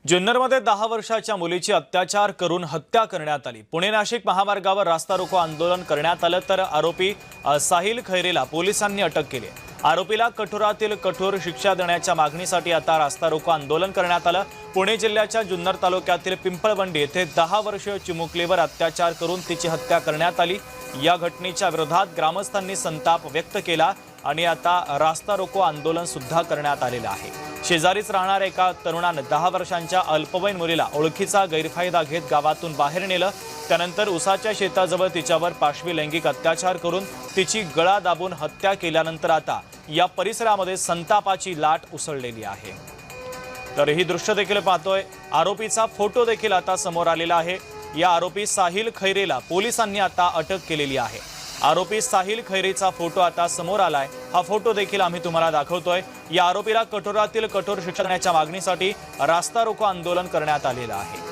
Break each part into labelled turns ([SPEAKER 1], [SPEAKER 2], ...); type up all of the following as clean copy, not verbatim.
[SPEAKER 1] जुन्नरमध्ये 10 वर्षाच्या मुलीची अत्याचार करून हत्या करण्यात आली। पुणे नाशिक महामार्गावर रास्ता रोको आंदोलन करण्यात आलं तर आरोपी साहिल खैरेला पोलिसांनी अटक केली। आरोपीला कठोरातील कठोर शिक्षा देण्याच्या मागणीसाठी आता रास्ता रोको आंदोलन करण्यात आलं। पुणे जिल्ह्याच्या जुन्नर तालुक्यातील पिंपळवंडी येथे 10 वर्षीय चिमुकलीवर अत्याचार करून तिची हत्या करण्यात आली। या घटनेच्या विरोधात ग्रामस्थांनी संताप व्यक्त केला आणि आता रास्ता रोको आंदोलन सुद्धा करण्यात आलेलं आहे। शेजारीच राहणाऱ्या एका तरुणाने 10 वर्षांच्या अल्पवयीन मुलीला ओळखीचा गैरफायदा घेत गावातून बाहेर नेलं। त्यानंतर उसाच्या शेताजवळ तिच्यावर पाशवी लैंगिक अत्याचार करून तिची गळा दाबून हत्या केल्यानंतर आता या परिसरामध्ये संतापाची लाट उसळलेली आहे। तर ही दृश्य देखील पाहतोय। आरोपीचा फोटो देखील आता समोर आलेला आहे। या आरोपी साहिल खैरेला पोलिसांनी आता अटक केलेली आहे। आरोपी साहिल खैरेचा फोटो आता समोर आलाय। हा फोटो देखील आम्ही तुम्हाला दाखवतोय। या आरोपीला कठोरातील कठोर शिक्षा देण्याच्या मागणीसाठी रास्ता रोको आंदोलन करण्यात आलेलं आहे।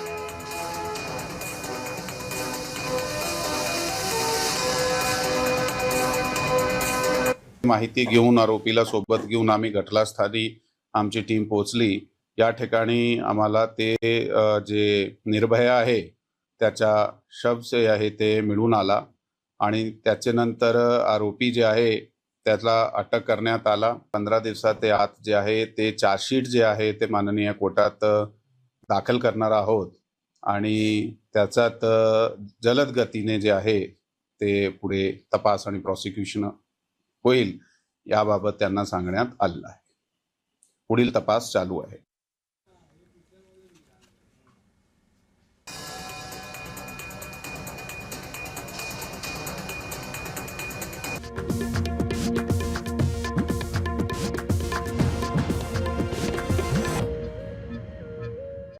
[SPEAKER 2] माहिती घेऊन आरोपीला सोबत घेऊन आम्ही घटनास्थळी आमची टीम पोहोचली। या ठिकाणी आम्हाला ते जे निर्भया आहे त्याचा शव जे आहे ते मिळून आला आणि त्याच्यानंतर आरोपी जे आहे त्याला अटक करण्यात आला। 15 दिवसात ते आत जे आहे ते चार्जशीट जे आहे ते माननीय कोर्टात दाखल करणार आहोत आणि त्याच्यात जलद गतीने जे आहे ते पुढे तपास आणि प्रॉसिक्युशन होईल याबाबत त्यांना सांगण्यात आलं आहे। पुढील तपास चालू आहे।